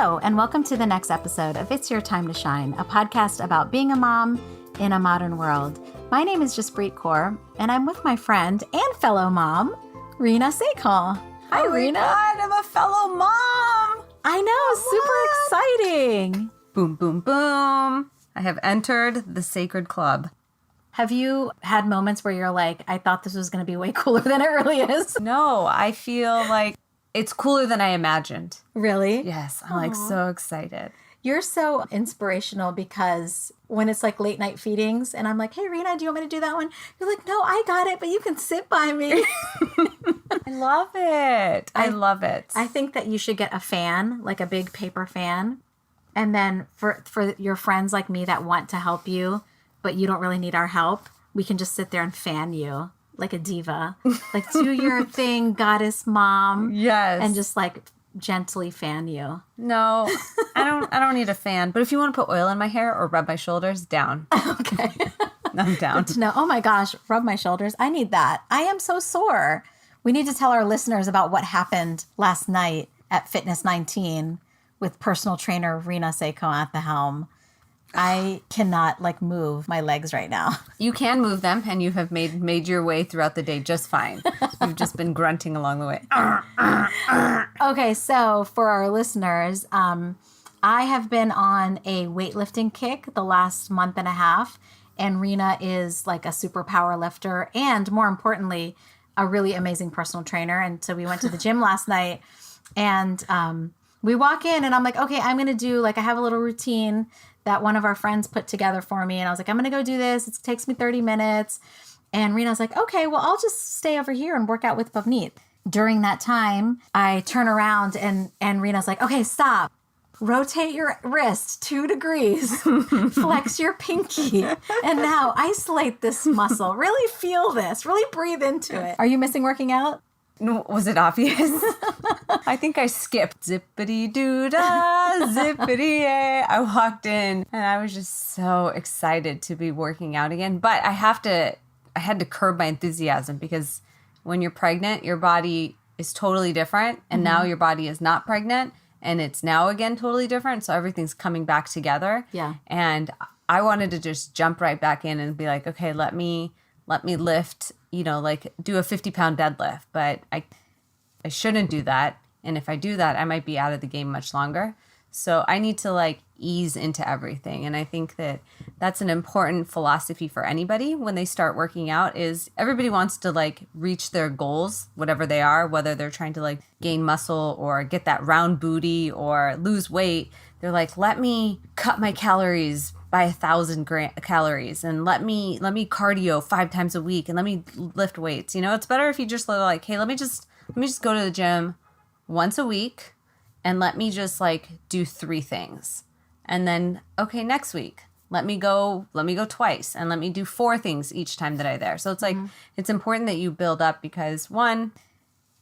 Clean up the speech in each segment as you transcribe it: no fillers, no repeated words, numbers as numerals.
Hello, and welcome to the next episode of It's Your Time to Shine, a podcast about being a mom in a modern world. My name is Jaspreet Kaur, and I'm with my friend and fellow mom, Reena Sekhal. Hi, Reena. God, I'm a fellow mom. I know, super exciting. Boom, boom, boom. I have entered the sacred club. Have you had moments where you're like, I thought this was going to be way cooler than it really is? No, I feel like it's cooler than I imagined. Really? Yes, I'm like so excited. You're so inspirational because when it's like late night feedings and I'm like, hey, Reena, do you want me to do that one? You're like, no, I got it, but you can sit by me. I love it. I love it. I think that you should get a fan, like a big paper fan. And then for your friends like me that want to help you, but you don't really need our help, we can just sit there and fan you like a diva. Like, do your thing, goddess mom. Yes. And just like gently fan you. No, I don't need a fan. But if you want to put oil in my hair or rub my shoulders, down. Okay. I'm down. Good to know. Oh my gosh, rub my shoulders. I need that. I am so sore. We need to tell our listeners about what happened last night at Fitness 19 with personal trainer Reena Sekhal at the helm. I cannot move my legs right now. You can move them, and you have made your way throughout the day just fine. You've just been grunting along the way. Okay, so for our listeners, I have been on a weightlifting kick the last month and a half, and Reena is like a super power lifter and, more importantly, a really amazing personal trainer. And so we went to the gym last night, and we walk in, and I'm like, okay, I'm going to do, I have a little routine that one of our friends put together for me. And I was like, I'm going to go do this. It takes me 30 minutes. And Reena's like, okay, well, I'll just stay over here and work out with Pavneet. During that time, I turn around and Reena's like, okay, stop. Rotate your wrist 2 degrees. Flex your pinky. And now isolate this muscle. Really feel this. Really breathe into it. Are you missing working out? No, was it obvious? I think I skipped zippity-doo-dah, zippity-yay. I walked in and I was just so excited to be working out again. But I had to curb my enthusiasm because when you're pregnant, your body is totally different. And now your body is not pregnant and it's now again totally different. So everything's coming back together. Yeah. And I wanted to just jump right back in and be like, okay, let me lift, do a 50-pound deadlift, but I shouldn't do that. And if I do that, I might be out of the game much longer. So I need to ease into everything. And I think that that's an important philosophy for anybody when they start working out is everybody wants to reach their goals, whatever they are, whether they're trying to gain muscle or get that round booty or lose weight. They're like, let me cut my calories by 1,000 calories and let me cardio 5 times a week and let me lift weights. It's better if you just hey, let me just go to the gym once a week and let me just do 3 things. And then, okay, next week, let me go twice and let me do 4 things each time that I'm there. So it's it's important that you build up because 1,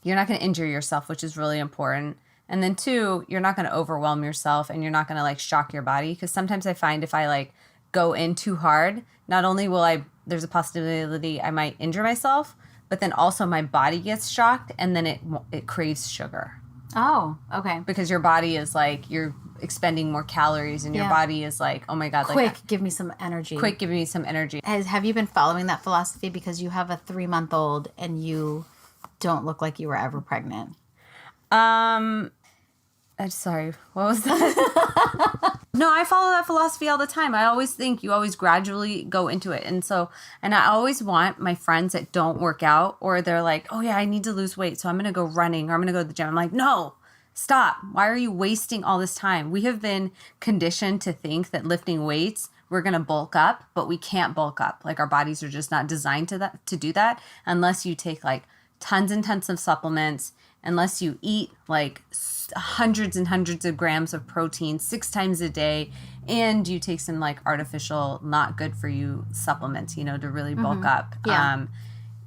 you're not going to injure yourself, which is really important. And then 2, you're not going to overwhelm yourself and you're not going to shock your body. Because sometimes I find if I go in too hard, not only will there's a possibility I might injure myself, but then also my body gets shocked and then it craves sugar. Oh, okay. Because your body is you're expending more calories and your body is oh my God. Quick, give me some energy. Quick, give me some energy. Have you been following that philosophy because you have a 3-month-old and you don't look like you were ever pregnant? Sorry, what was that? No, I follow that philosophy all the time. I always think you always gradually go into it. And I always want my friends that don't work out or they're like, oh yeah, I need to lose weight. So I'm going to go running or I'm going to go to the gym. I'm like, no, stop. Why are you wasting all this time? We have been conditioned to think that lifting weights, we're going to bulk up, but we can't bulk up. Our bodies are just not designed to do that unless you take tons and tons of supplements, unless you eat hundreds and hundreds of grams of protein 6 times a day, and you take some artificial, not good for you supplements, to really bulk up. Yeah.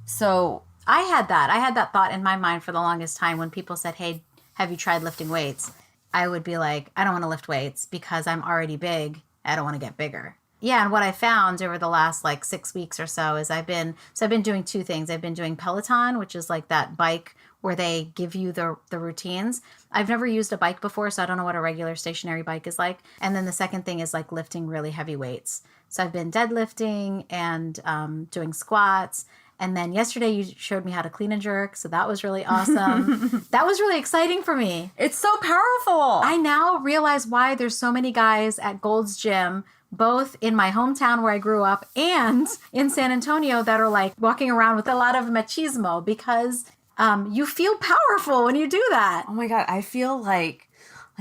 So I had that thought in my mind for the longest time when people said, hey, have you tried lifting weights? I would be like, I don't want to lift weights because I'm already big. I don't want to get bigger. Yeah, and what I found over the last like 6 weeks or so is I've been doing two things. I've been doing Peloton, which is like that bike where they give you the routines. I've never used a bike before, so I don't know what a regular stationary bike is like. And then the second thing is like lifting really heavy weights. So I've been deadlifting and doing squats. And then yesterday you showed me how to clean and jerk, so that was really awesome. That was really exciting for me. It's so powerful. I now realize why there's so many guys at Gold's Gym, both in my hometown where I grew up and in San Antonio, that are like walking around with a lot of machismo, because you feel powerful when you do that. Oh my God, I feel like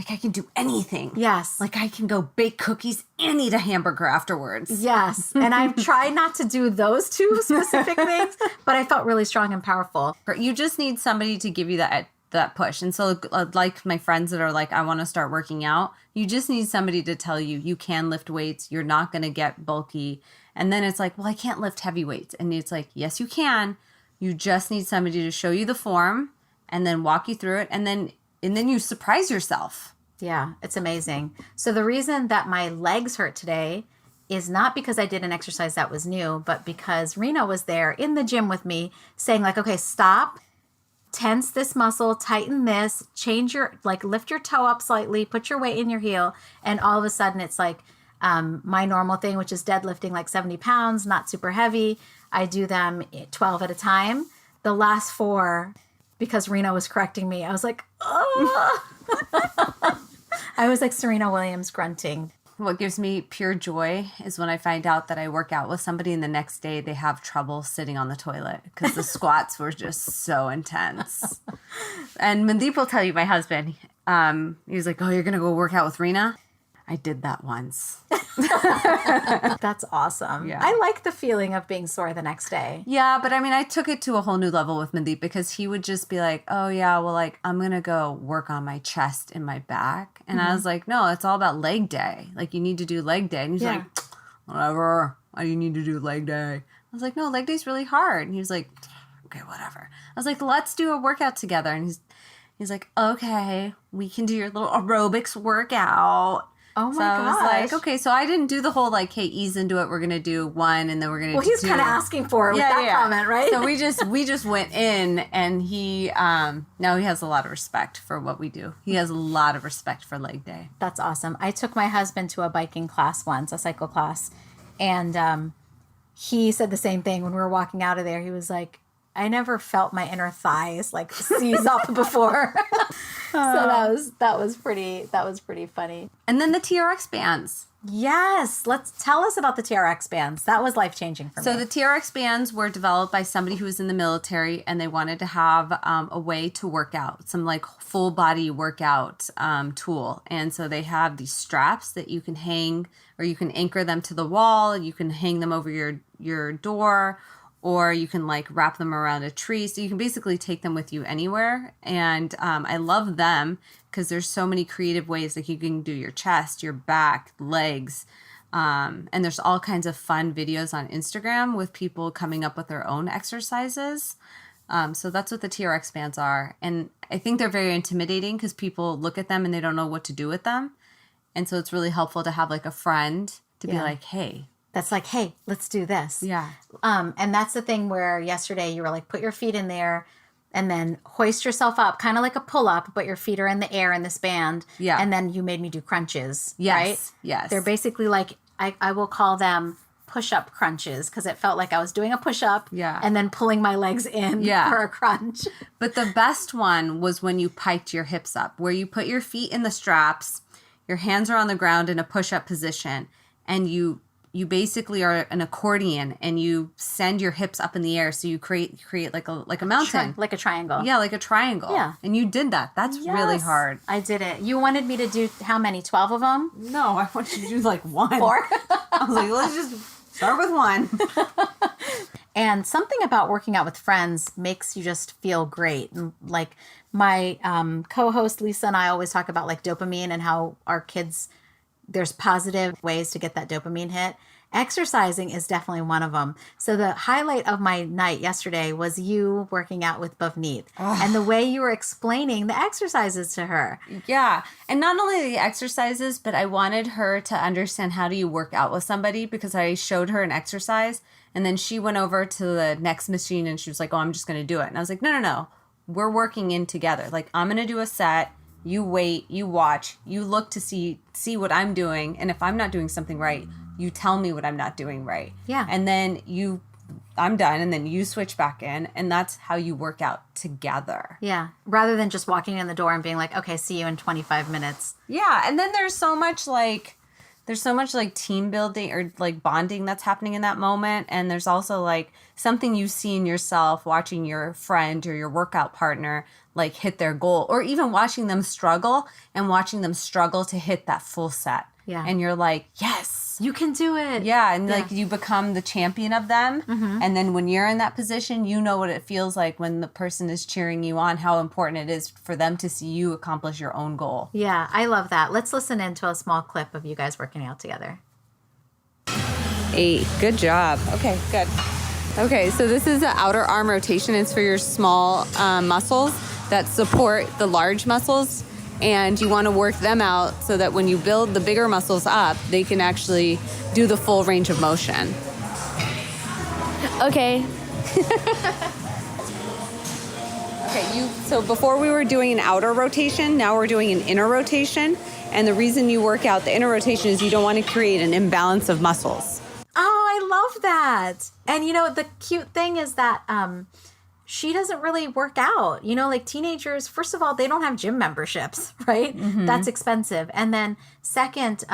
I can do anything. Yes. Like I can go bake cookies and eat a hamburger afterwards. Yes. And I've tried not to do those two specific things, but I felt really strong and powerful. You just need somebody to give you that push. And so like my friends that are like, I want to start working out, you just need somebody to tell you, you can lift weights. You're not going to get bulky. And then it's like, well, I can't lift heavy weights. And it's like, yes, you can. You just need somebody to show you the form and then walk you through it. And then you surprise yourself. Yeah, it's amazing. So the reason that my legs hurt today is not because I did an exercise that was new, but because Rena was there in the gym with me saying like, okay, stop, tense this muscle, tighten this, lift your toe up slightly, put your weight in your heel. And all of a sudden it's like my normal thing, which is deadlifting like 70 pounds, not super heavy. I do them 12 at a time. The last 4, because Rena was correcting me, I was like, oh. I was like Serena Williams grunting. What gives me pure joy is when I find out that I work out with somebody and the next day they have trouble sitting on the toilet because the squats were just so intense. And Mandeep will tell you, my husband, he was like, oh, you're going to go work out with Rena? I did that once. That's awesome. Yeah. I like the feeling of being sore the next day. Yeah, but I mean, I took it to a whole new level with Mandeep because he would just be like, oh yeah, well, like, I'm going to go work on my chest and my back. And I was like, no, it's all about leg day. Like, you need to do leg day. And he's like, whatever. Why do you need to do leg day? I was like, no, leg day's really hard. And he was like, okay, whatever. I was like, let's do a workout together. And he's like, okay, we can do your little aerobics workout. Oh my gosh. I was like, gosh. okay, so I didn't do the whole like, hey, ease into it. We're going to do 1 and then we're going to do 2. Well, he's kind of asking for it with that comment, right? So we just went in and he, now he has a lot of respect for what we do. He has a lot of respect for leg day. That's awesome. I took my husband to a biking class once, a cycle class, and he said the same thing when we were walking out of there. He was like, I never felt my inner thighs like seize up before. So that was pretty funny. And then the TRX bands. Yes, let's tell us about the TRX bands. That was life-changing for me. So the TRX bands were developed by somebody who was in the military, and they wanted to have a way to work out, some like full body workout tool. And so they have these straps that you can hang, or you can anchor them to the wall. You can hang them over your door, or you can like wrap them around a tree. So you can basically take them with you anywhere. And I love them because there's so many creative ways. Like you can do your chest, your back, legs. And there's all kinds of fun videos on Instagram with people coming up with their own exercises. So that's what the TRX bands are. And I think they're very intimidating because people look at them and they don't know what to do with them. And so it's really helpful to have like a friend to be like, hey. That's like, hey, let's do this. Yeah. And that's the thing where yesterday you were like, put your feet in there and then hoist yourself up, kind of like a pull-up, but your feet are in the air in this band. Yeah. And then you made me do crunches, Yes. right? Yes. They're basically like, I will call them push-up crunches because it felt like I was doing a push-up and then pulling my legs in for a crunch. But the best one was when you piked your hips up, where you put your feet in the straps, your hands are on the ground in a push-up position, and you basically are an accordion and you send your hips up in the air. So you create like a mountain. Like a triangle. Yeah, like a triangle. Yeah. And you did that. That's really hard. I did it. You wanted me to do how many? 12 of them? No, I want you to do like 1. 4? I was like, let's just start with 1. And something about working out with friends makes you just feel great. And like my co-host Lisa and I always talk about like dopamine and how our kids, there's positive ways to get that dopamine hit. Exercising is definitely one of them. So the highlight of my night yesterday was you working out with Bhavneet and the way you were explaining the exercises to her. Yeah. And not only the exercises, but I wanted her to understand how do you work out with somebody, because I showed her an exercise and then she went over to the next machine and she was like, oh, I'm just going to do it. And I was like, no. We're working in together. Like, I'm going to do a set. You wait, you watch, you look to see what I'm doing. And if I'm not doing something right, you tell me what I'm not doing right. Yeah. And then I'm done. And then you switch back in. And that's how you work out together. Yeah. Rather than just walking in the door and being like, okay, see you in 25 minutes. Yeah. And then there's so much like team building or like bonding that's happening in that moment. And there's also like something you see in yourself watching your friend or your workout partner like hit their goal, or even watching them struggle to hit that full set. Yeah. And you're like, yes, you can do it. Yeah. And like you become the champion of them. Mm-hmm. And then when you're in that position, you know what it feels like when the person is cheering you on, how important it is for them to see you accomplish your own goal. Yeah, I love that. Let's listen into a small clip of you guys working out together. 8. Good job. Okay, good. Okay, so this is the outer arm rotation. It's for your small muscles that support the large muscles. And you want to work them out so that when you build the bigger muscles up, they can actually do the full range of motion. Okay. So before we were doing an outer rotation, now we're doing an inner rotation. And the reason you work out the inner rotation is you don't want to create an imbalance of muscles. Oh, I love that. And you know, the cute thing is that she doesn't really work out. You know, like teenagers, first of all, they don't have gym memberships, right? Mm-hmm. That's expensive. And then second,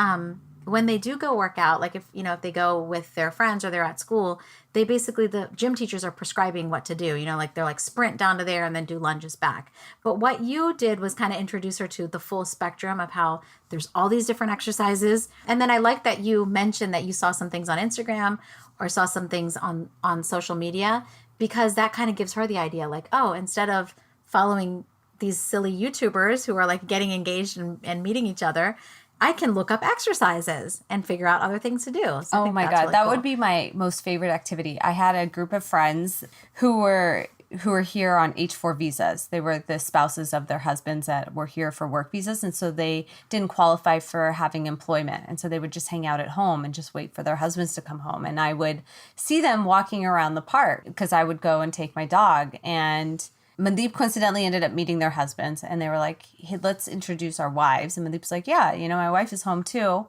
when they do go work out, like if they go with their friends or they're at school, they basically, the gym teachers are prescribing what to do. You know, like they're like sprint down to there and then do lunges back. But what you did was kind of introduce her to the full spectrum of how there's all these different exercises. And then I like that you mentioned that you saw some things on Instagram or saw some things on social media, because that kind of gives her the idea like, oh, instead of following these silly YouTubers who are like getting engaged and meeting each other, I can look up exercises and figure out other things to do. So oh my God, really that would be my most favorite activity. I had a group of friends who were here on H-4 visas. They were the spouses of their husbands that were here for work visas. And so they didn't qualify for having employment. And so they would just hang out at home and just wait for their husbands to come home. And I would see them walking around the park because I would go and take my dog. And Mandeep coincidentally ended up meeting their husbands. And they were like, hey, let's introduce our wives. And Mandeep's like, yeah, my wife is home too.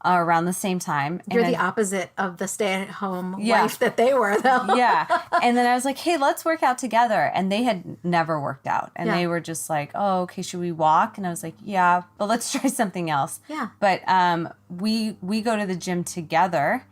Around the same time. You're the opposite of the stay-at-home wife that they were, though. Yeah. And then I was like, hey, let's work out together. And they had never worked out. And they were just like, oh, okay, should we walk? And I was like, yeah, but let's try something else. Yeah. But we go to the gym together,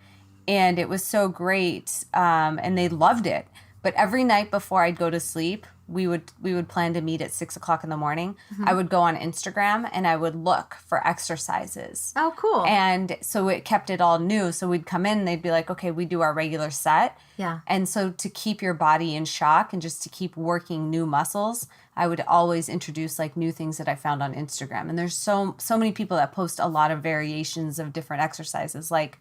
and it was so great. And they loved it. But every night before I'd go to sleep, we would plan to meet at 6:00 in the morning. Mm-hmm. I would go on Instagram and I would look for exercises. Oh, cool. And so it kept it all new. So we'd come in and they'd be like, okay, we do our regular set. Yeah. And so to keep your body in shock and just to keep working new muscles, I would always introduce like new things that I found on Instagram. And there's so many people that post a lot of variations of different exercises, like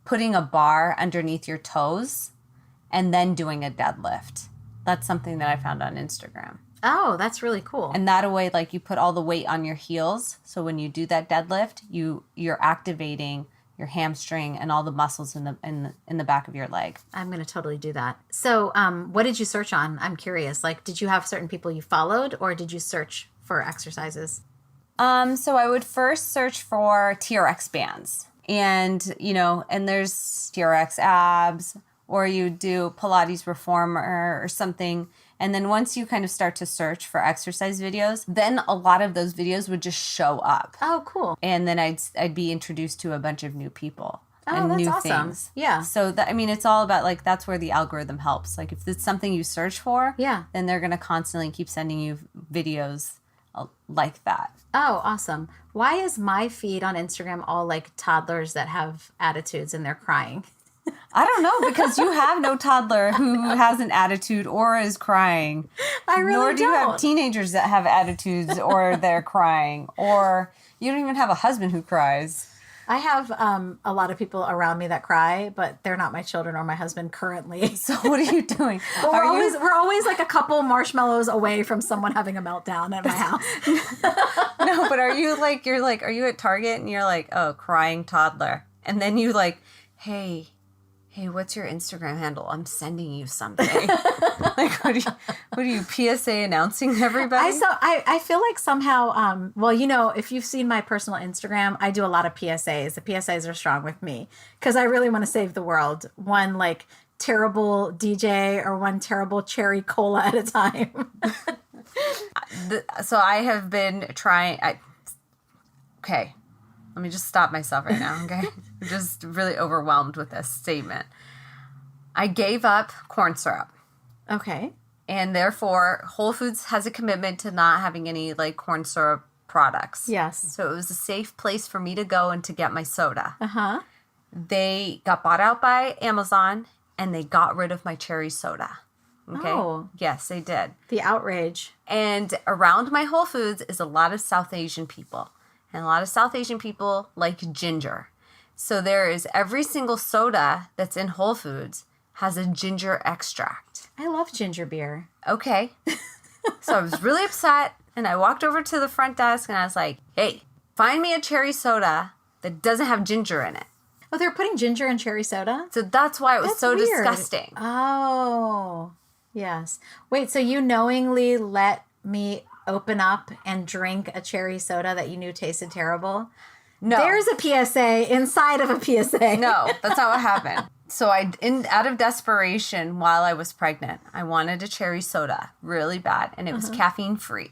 putting a bar underneath your toes and then doing a deadlift. That's something that I found on Instagram. Oh, that's really cool. And that way, like you put all the weight on your heels. So when you do that deadlift, you're activating your hamstring and all the muscles in the back of your leg. I'm going to totally do that. So what did you search on? I'm curious. Like, did you have certain people you followed, or did you search for exercises? So I would first search for TRX bands. And, and there's TRX abs, or you do Pilates reformer or something. And then once you kind of start to search for exercise videos, then a lot of those videos would just show up. Oh, cool. And then I'd be introduced to a bunch of new people. Oh, and that's new awesome. Things. Yeah. So it's all about like, that's where the algorithm helps. Like if it's something you search for, then they're going to constantly keep sending you videos like that. Oh, awesome. Why is my feed on Instagram all like toddlers that have attitudes and they're crying? I don't know, because you have no toddler who has an attitude or is crying. I really don't. Nor do you have teenagers that have attitudes or they're crying. Or you don't even have a husband who cries. I have a lot of people around me that cry, but they're not my children or my husband currently. So what are you doing? But we're always like a couple marshmallows away from someone having a meltdown at my house. No, but are you at Target and you're like, oh, crying toddler. And then you like, hey, what's your Instagram handle? I'm sending you something. Like, what are you PSA announcing everybody? I feel like somehow, well, you know, if you've seen my personal Instagram, I do a lot of PSAs. The PSAs are strong with me because I really want to save the world. One like terrible DJ or one terrible cherry cola at a time. So I have been trying. Okay, let me just stop myself right now. Okay, I'm just really overwhelmed with this statement. I gave up corn syrup. Okay. And therefore, Whole Foods has a commitment to not having any like corn syrup products. Yes. So it was a safe place for me to go and to get my soda. Uh-huh. They got bought out by Amazon and they got rid of my cherry soda. Okay. Oh. Yes, they did. The outrage. And around my Whole Foods is a lot of South Asian people. And a lot of South Asian people like ginger. So there is every single soda that's in Whole Foods has a ginger extract. I love ginger beer. Okay. So I was really upset and I walked over to the front desk and I was like, hey, find me a cherry soda that doesn't have ginger in it. Oh, they're putting ginger in cherry soda? So that's why it was That's so weird. disgusting. Oh, yes. Wait, so you knowingly let me open up and drink a cherry soda that you knew tasted terrible? No. There's a PSA inside of a PSA. No, that's not what happened. So out of desperation while I was pregnant, I wanted a cherry soda really bad and it was caffeine free.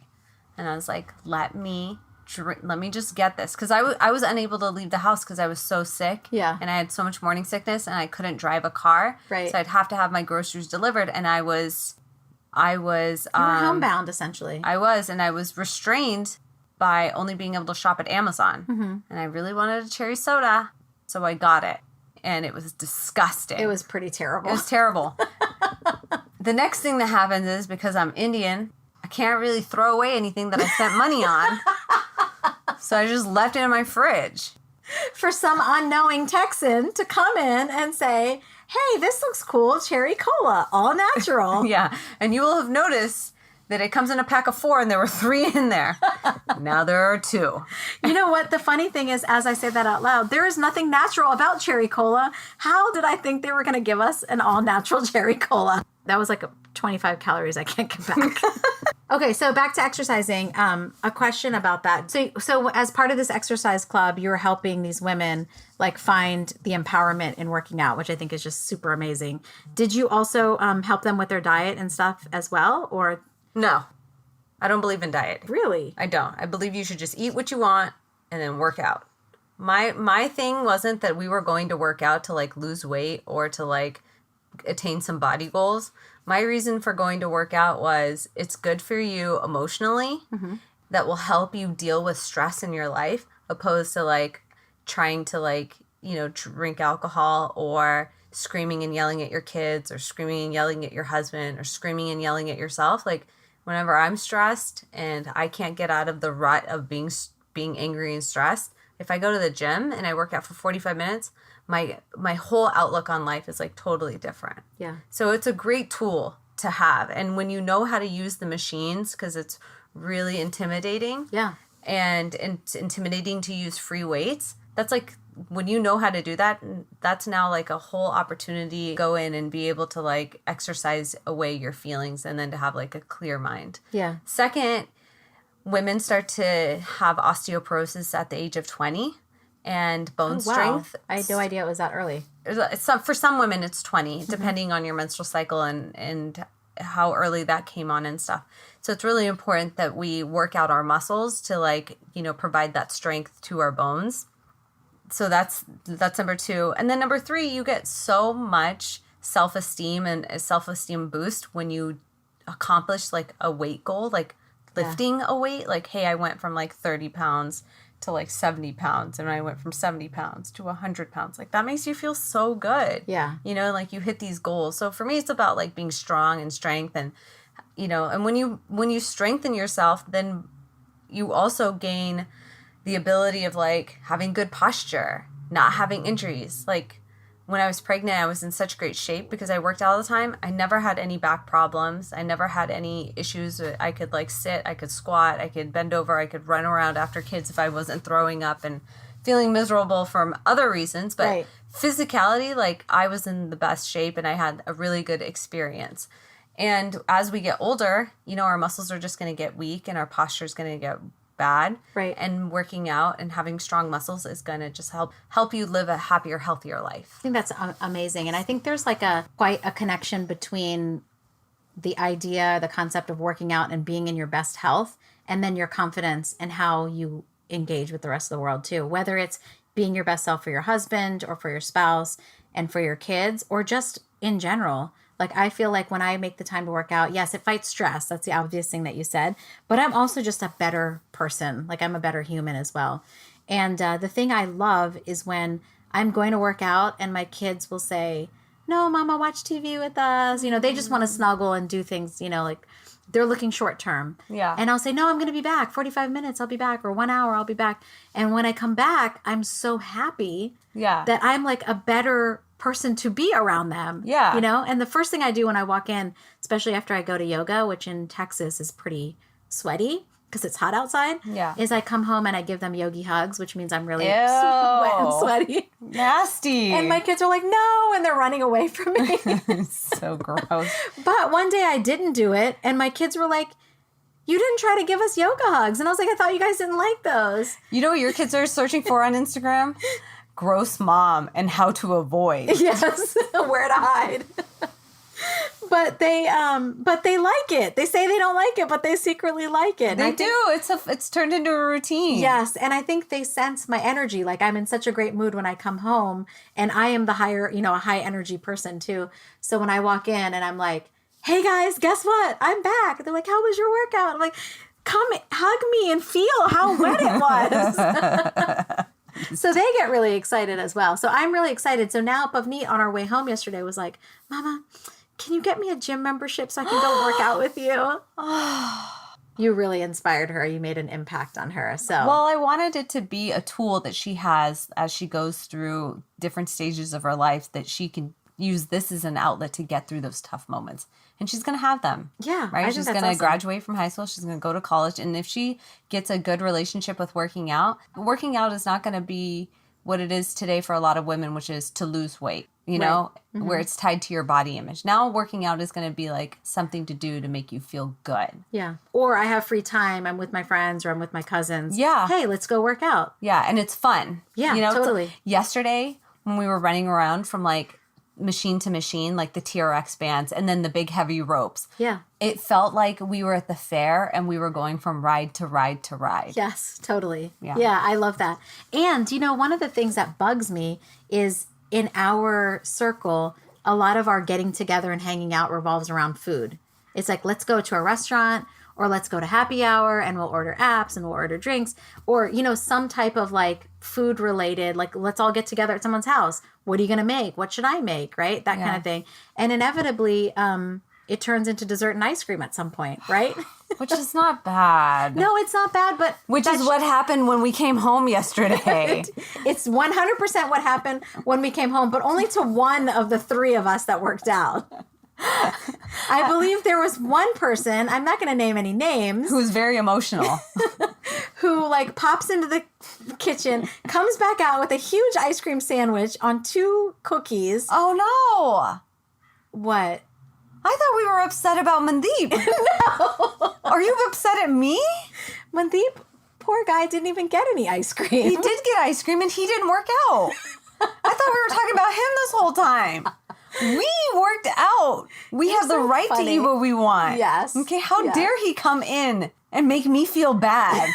And I was like, let me just get this. Because I was unable to leave the house because I was so sick. Yeah. And I had so much morning sickness and I couldn't drive a car. Right. So I'd have to have my groceries delivered. And I was You were homebound, essentially. I was restrained by only being able to shop at Amazon. Mm-hmm. And I really wanted a cherry soda. So I got it. And it was disgusting. It was pretty terrible. It was terrible. The next thing that happens is because I'm Indian, I can't really throw away anything that I spent money on. So I just left it in my fridge. For some unknowing Texan to come in and say, hey, this looks cool, cherry cola, all natural. Yeah. And you will have noticed that it comes in a pack of 4 and there were 3 in there. Now there are 2. You know what? The funny thing is, as I say that out loud, there is nothing natural about cherry cola. How did I think they were going to give us an all-natural cherry cola? That was like 25 calories I can't get back. Okay, so back to exercising. A question about that. So as part of this exercise club, you were helping these women like find the empowerment in working out, which I think is just super amazing. Did you also help them with their diet and stuff as well, or... No, I don't believe in diet. Really? I don't. I believe you should just eat what you want and then work out. My thing wasn't that we were going to work out to like lose weight or to like attain some body goals. My reason for going to work out was it's good for you emotionally. Mm-hmm. That will help you deal with stress in your life, opposed to like trying to like, drink alcohol or screaming and yelling at your kids or screaming and yelling at your husband or screaming and yelling at yourself. Like whenever I'm stressed and I can't get out of the rut of being angry and stressed, if I go to the gym and I work out for 45 minutes, my whole outlook on life is like totally different. Yeah. So it's a great tool to have. And when you know how to use the machines, because it's really intimidating. Yeah. And it's intimidating to use free weights. That's like, when you know how to do that, that's now like a whole opportunity to go in and be able to like exercise away your feelings and then to have like a clear mind. Yeah. Second, women start to have osteoporosis at the age of 20 and bone strength. I had no idea it was that early. For some women, it's 20, depending on your menstrual cycle and how early that came on and stuff. So it's really important that we work out our muscles to like, provide that strength to our bones. So that's number 2. And then number 3, you get so much self-esteem and a self-esteem boost when you accomplish like a weight goal, like lifting a weight. Like, hey, I went from like 30 pounds to like 70 pounds and I went from 70 pounds to 100 pounds. Like that makes you feel so good. Yeah. Like you hit these goals. So for me, it's about like being strong and strength and, and when you strengthen yourself, then you also gain the ability of like having good posture, not having injuries. Like when I was pregnant, I was in such great shape because I worked out all the time. I never had any back problems. I never had any issues. I could like sit, I could squat, I could bend over, I could run around after kids if I wasn't throwing up and feeling miserable from other reasons. But physicality, like I was in the best shape and I had a really good experience. And as we get older, you know, our muscles are just going to get weak and our posture is going to get bad. Right. And working out and having strong muscles is going to just help you live a happier, healthier life. I think that's amazing. And I think there's like quite a connection between the idea, the concept of working out and being in your best health, and then your confidence and how you engage with the rest of the world too. Whether it's being your best self for your husband or for your spouse and for your kids, or just in general. Like, I feel like when I make the time to work out, yes, it fights stress. That's the obvious thing that you said. But I'm also just a better person. Like, I'm a better human as well. And the thing I love is when I'm going to work out and my kids will say, no, Mama, watch TV with us. You know, they just want to snuggle and do things, you know, like they're looking short term. Yeah. And I'll say, no, I'm going to be back. 45 minutes, I'll be back. Or 1 hour, I'll be back. And when I come back, I'm so happy that I'm like a better person to be around them. Yeah. You know, and the first thing I do when I walk in, especially after I go to yoga, which in Texas is pretty sweaty because it's hot outside, is I come home and I give them yogi hugs, which means I'm really wet and sweaty. Nasty. And my kids are like, no, and they're running away from me. So gross. But one day I didn't do it, and my kids were like, you didn't try to give us yoga hugs. And I was like, I thought you guys didn't like those. You know what your kids are searching for on Instagram? Gross mom and how to avoid. Yes, where to hide. But they like it. They say they don't like it, but they secretly like it. They do. It's turned into a routine. Yes, and I think they sense my energy. Like, I'm in such a great mood when I come home, and I am a high energy person too. So when I walk in and I'm like, hey guys, guess what? I'm back. They're like, how was your workout? I'm like, come hug me and feel how wet it was. So they get really excited as well. So I'm really excited. So now Pavneet on our way home yesterday was like, Mama, can you get me a gym membership so I can go work out with you? You really inspired her. You made an impact on her. So well, I wanted it to be a tool that she has as she goes through different stages of her life, that she can use this as an outlet to get through those tough moments. And she's going to have them. Yeah. Right? She's going to graduate from high school. She's going to go to college. And if she gets a good relationship with working out is not going to be what it is today for a lot of women, which is to lose weight, you know, where it's tied to your body image. Now working out is going to be like something to do to make you feel good. Yeah. Or I have free time. I'm with my friends or I'm with my cousins. Yeah. Hey, let's go work out. Yeah. And it's fun. Yeah, you know, totally. Yesterday when we were running around from like machine to machine, like the TRX bands and then the big heavy ropes. Yeah. It felt like we were at the fair and we were going from ride to ride to ride. Yes, totally. Yeah, I love that. And, you know, one of the things that bugs me is in our circle, a lot of our getting together and hanging out revolves around food. It's like, let's go to a restaurant or let's go to happy hour and we'll order apps and we'll order drinks or, you know, some type of like food related, like let's all get together at someone's house. What are you going to make? What should I make? Right? That kind of thing. And inevitably, it turns into dessert and ice cream at some point, right? Which is not bad. No, it's not bad, but... Which is what happened when we came home yesterday. It's 100% what happened when we came home, but only to one of the three of us that worked out. I believe there was one person, I'm not going to name any names, who was very emotional, who like pops into the kitchen, comes back out with a huge ice cream sandwich on 2 cookies. Oh no. What? I thought we were upset about Mandeep. No. Are you upset at me? Mandeep, poor guy, didn't even get any ice cream. He did get ice cream and he didn't work out. I thought we were talking about him this whole time. We worked out. We have the right to eat what we want. Yes. Okay, how dare he come in and make me feel bad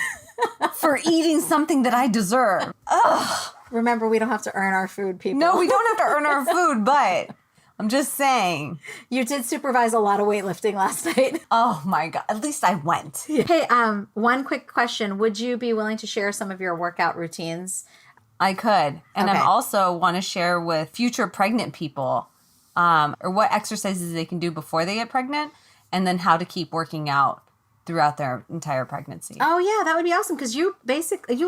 for eating something that I deserve? Ugh. Remember, we don't have to earn our food, people. No, we don't have to earn our food, but I'm just saying. You did supervise a lot of weightlifting last night. Oh my God. At least I went. Hey, one quick question. Would you be willing to share some of your workout routines? I could. And I also want to share with future pregnant people or what exercises they can do before they get pregnant and then how to keep working out throughout their entire pregnancy. Oh yeah, that would be awesome because you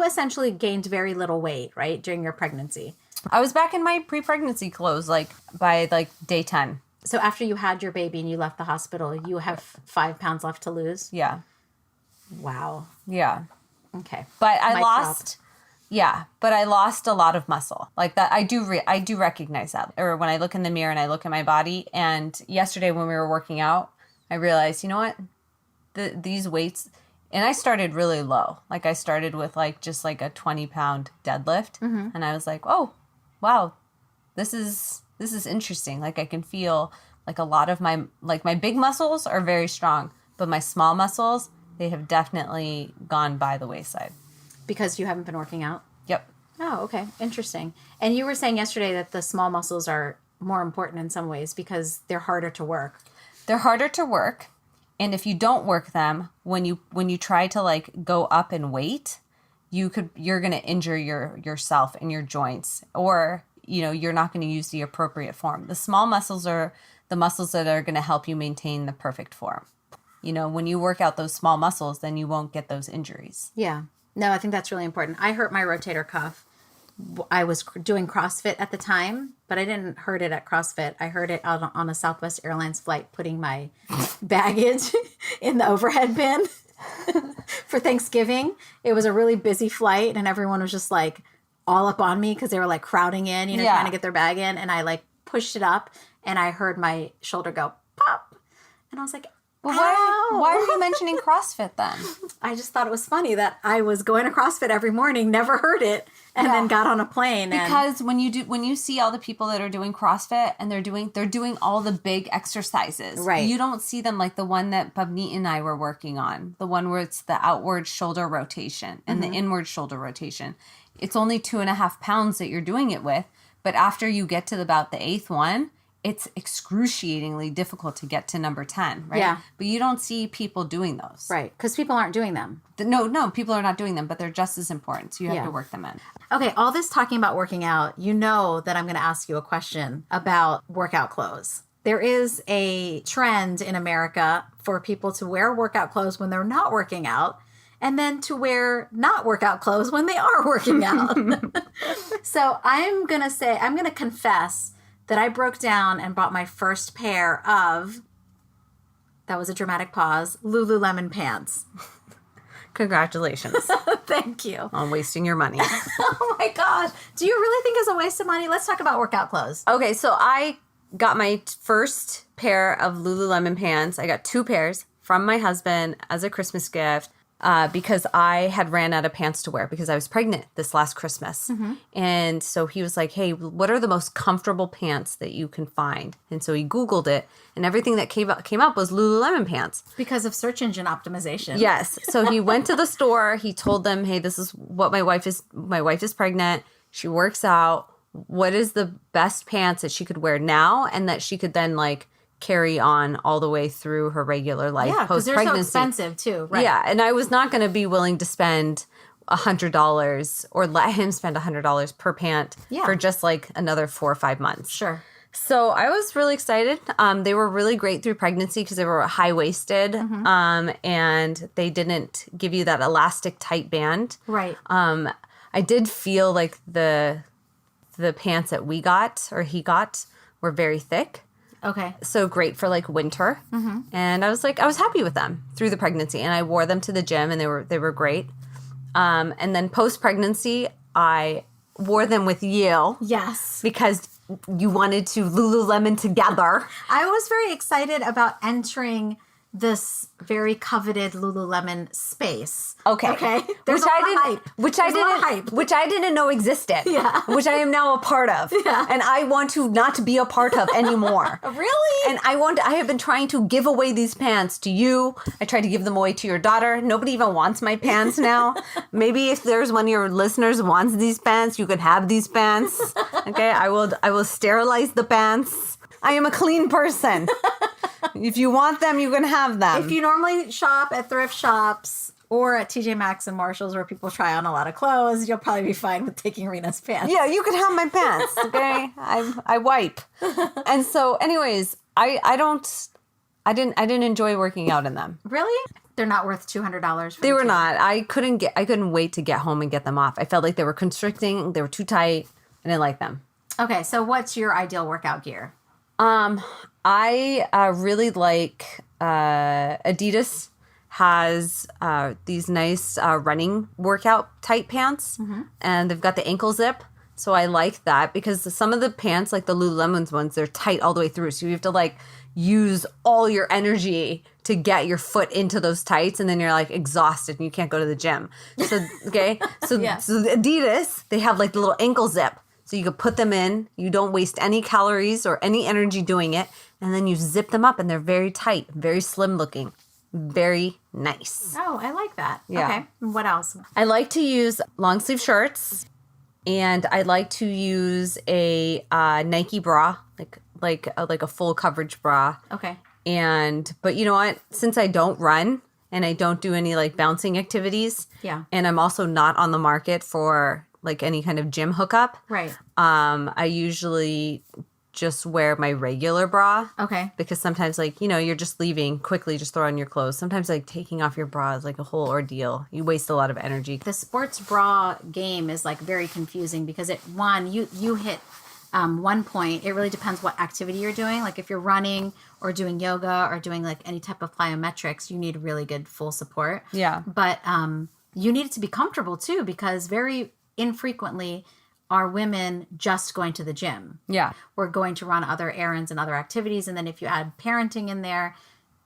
essentially gained very little weight, right, during your pregnancy. I was back in my pre-pregnancy clothes by day 10. So after you had your baby and you left the hospital, you have 5 pounds left to lose? Yeah. Wow. Yeah. Okay. But I lost a lot of muscle. Like that, I do recognize that. Or when I look in the mirror and I look at my body. And yesterday when we were working out, I realized, you know what? These weights, and I started really low. Like I started with just a 20-pound deadlift. Mm-hmm. And I was like, oh, wow, this is interesting. Like I can feel like a lot of my big muscles are very strong, but my small muscles, they have definitely gone by the wayside. Because you haven't been working out? Yep. Oh, okay. Interesting. And you were saying yesterday that the small muscles are more important in some ways because they're harder to work. They're harder to work. And if you don't work them, when you try to go up in weight, you're going to injure yourself and your joints, or you're not going to use the appropriate form. The small muscles are the muscles that are going to help you maintain the perfect form. When you work out those small muscles, then you won't get those injuries. Yeah. No, I think that's really important. I hurt my rotator cuff. I was doing CrossFit at the time, but I didn't hurt it at CrossFit. I hurt it on a Southwest Airlines flight putting my baggage in the overhead bin for Thanksgiving. It was a really busy flight and everyone was just all up on me because they were crowding in, trying to get their bag in. And I pushed it up and I heard my shoulder go pop. And I was like, well, why are you mentioning CrossFit then? I just thought it was funny that I was going to CrossFit every morning, never heard it, and then got on a plane. Because when you see all the people that are doing CrossFit and they're doing all the big exercises, right? You don't see them like the one that Bhavneet and I were working on, the one where it's the outward shoulder rotation and the inward shoulder rotation. It's only 2.5 pounds that you're doing it with, but after you get to about the 8th one, it's excruciatingly difficult to get to number 10, right? Yeah. But you don't see people doing those. Right, because people aren't doing them. No, people are not doing them, but they're just as important, so you have to work them in. Okay, all this talking about working out, you know that I'm going to ask you a question about workout clothes. There is a trend in America for people to wear workout clothes when they're not working out, and then to wear not workout clothes when they are working out. So I'm going to confess that I broke down and bought my first pair of, that was a dramatic pause, Lululemon pants. Congratulations. Thank you. On wasting your money. Oh my gosh. Do you really think it's a waste of money? Let's talk about workout clothes. Okay, so I got my first pair of Lululemon pants. I got 2 pairs from my husband as a Christmas gift. Because I had ran out of pants to wear because I was pregnant this last Christmas. Mm-hmm. And so he was like, hey, what are the most comfortable pants that you can find? And so he Googled it, and everything that came up was Lululemon pants. Because of search engine optimization. Yes. So he went to the store. He told them, hey, this is what my wife is pregnant. She works out. What is the best pants that she could wear now and that she could then carry on all the way through her regular life post-pregnancy. Because they're so expensive too, right? Yeah, and I was not going to be willing to spend $100 or let him spend $100 per pant for just another 4 or 5 months. Sure. So I was really excited. They were really great through pregnancy because they were high-waisted, and they didn't give you that elastic tight band. Right. I did feel like the pants that we got or he got were very thick. Okay. So great for winter. Mm-hmm. And I was happy with them through the pregnancy, and I wore them to the gym and they were great. And then post pregnancy, I wore them with you. Yes. Because you wanted to Lululemon together. I was very excited about entering this very coveted Lululemon space. Okay. There's a lot of hype. Which I didn't know existed. Yeah. Which I am now a part of. Yeah. And I want to not be a part of anymore. Really? And I have been trying to give away these pants to you. I tried to give them away to your daughter. Nobody even wants my pants now. Maybe if there's one of your listeners who wants these pants, you could have these pants. Okay. I will sterilize the pants. I am a clean person. If you want them, you can have them. If you normally shop at thrift shops or at TJ Maxx and Marshalls where people try on a lot of clothes, you'll probably be fine with taking Rena's pants. Yeah, you can have my pants, okay? I wipe. And so anyways, I didn't enjoy working out in them. Really? They're not worth $200 for They the were two. not. I couldn't wait to get home and get them off. I felt like they were constricting. They were too tight. I didn't like them. Okay, so what's your ideal workout gear? I really like Adidas has these nice running workout tight pants, and they've got the ankle zip. So I like that because some of the pants, like the Lululemon ones, they're tight all the way through. So you have to like use all your energy to get your foot into those tights, and then you're like exhausted and you can't go to the gym. So okay, so Yeah. so the Adidas, they have like the little ankle zip. So you could put them in. You don't waste any calories or any energy doing it. And then you zip them up and they're very tight, very slim looking, very nice. Oh, I like that. Yeah. Okay, what else? I like to use long sleeve shirts, and I like to use a Nike bra, like a full coverage bra. Okay. But you know what? Since I don't run and I don't do any like bouncing activities, Yeah. and I'm also not on the market for like any kind of gym hookup, Right. I usually just wear my regular bra. Okay. Because sometimes, like, you know, you're just leaving quickly, just throw on your clothes. Sometimes, like, taking off your bra is like a whole ordeal. You waste a lot of energy. The sports bra game is like very confusing because you hit one point. It really depends what activity you're doing. Like if you're running or doing yoga or doing like any type of plyometrics, you need really good full support. Yeah. But you need it to be comfortable too, because very infrequently are women just going to the gym. Yeah. We're going to run other errands and other activities. And then if you add parenting in there,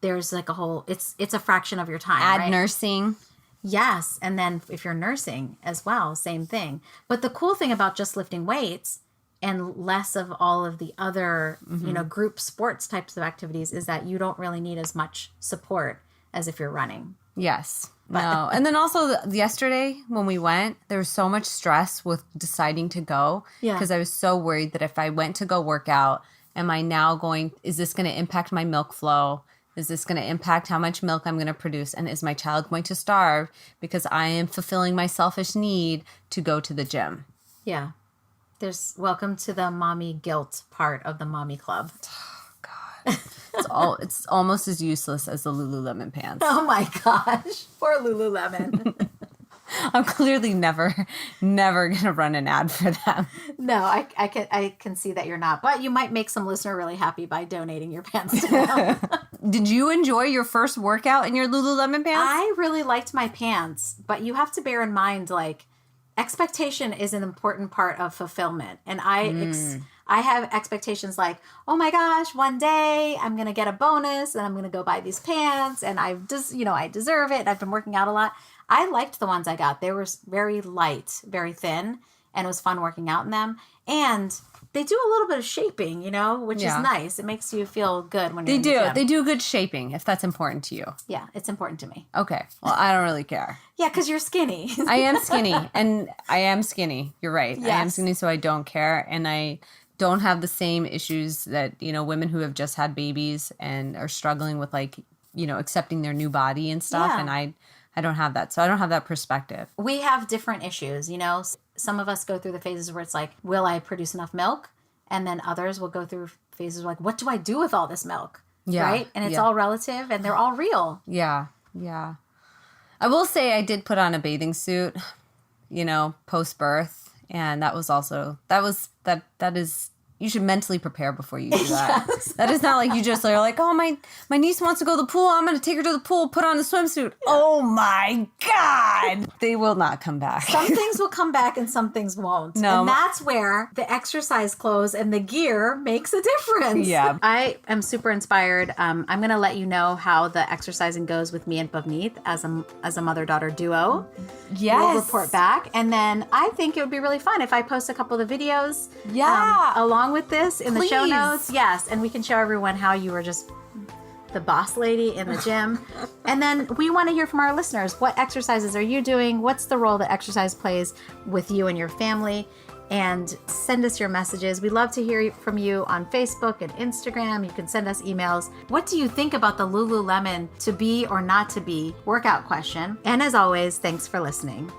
there's like a whole, it's a fraction of your time. Add right? nursing. Yes. And then if you're nursing as well, same thing. But the cool thing about just lifting weights and less of all of the other, group sports types of activities is that you don't really need as much support as if you're running. Yes. No. And then also yesterday when we went, there was so much stress with deciding to go. Yeah. Because I was so worried that if I went to go work out, is this going to impact my milk flow? Is this going to impact how much milk I'm going to produce? And is my child going to starve because I am fulfilling my selfish need to go to the gym? Yeah. There's welcome to the mommy guilt part of the mommy club. It's almost as useless as the Lululemon pants. Oh my gosh. Poor Lululemon. I'm clearly never going to run an ad for them. No, I can see that you're not. But you might make some listener really happy by donating your pants to them. Did you enjoy your first workout in your Lululemon pants? I really liked my pants, but you have to bear in mind, like, expectation is an important part of fulfillment. And I have expectations like, oh my gosh, one day I'm going to get a bonus and I'm going to go buy these pants and I deserve it. I've been working out a lot. I liked the ones I got. They were very light, very thin, and it was fun working out in them. And they do a little bit of shaping, which is nice. It makes you feel good when you're in the gym. They do good shaping if that's important to you. Yeah, it's important to me. Okay. Well, I don't really care. Yeah, because you're skinny. I am skinny. And I am skinny. You're right. Yes. I am skinny, so I don't care. And I don't have the same issues that, women who have just had babies and are struggling with accepting their new body and stuff. Yeah. And I don't have that. So I don't have that perspective. We have different issues, Some of us go through the phases where it's like, will I produce enough milk? And then others will go through phases like, what do I do with all this milk? Yeah. Right? And it's all relative and they're all real. Yeah. Yeah. I will say I did put on a bathing suit, post-birth. And that is, you should mentally prepare before you do that. Yes. That is not like you just are like, oh, my niece wants to go to the pool. I'm going to take her to the pool, put on the swimsuit. Yeah. Oh my God. They will not come back. Some things will come back and some things won't. No. And that's where the exercise clothes and the gear makes a difference. Yeah. I am super inspired. I'm going to let you know how the exercising goes with me and Bhavneet as a mother-daughter duo. Yes. We'll report back. And then I think it would be really fun if I post a couple of the videos along with this in the show Please. notes. Yes. And we can show everyone how you were just the boss lady in the gym. And then we want to hear from our listeners. What exercises are you doing? What's the role that exercise plays with you and your family? And send us your messages. We love to hear from you on Facebook and Instagram. You can send us emails. What do you think about the Lululemon to be or not to be workout question? And as always, thanks for listening.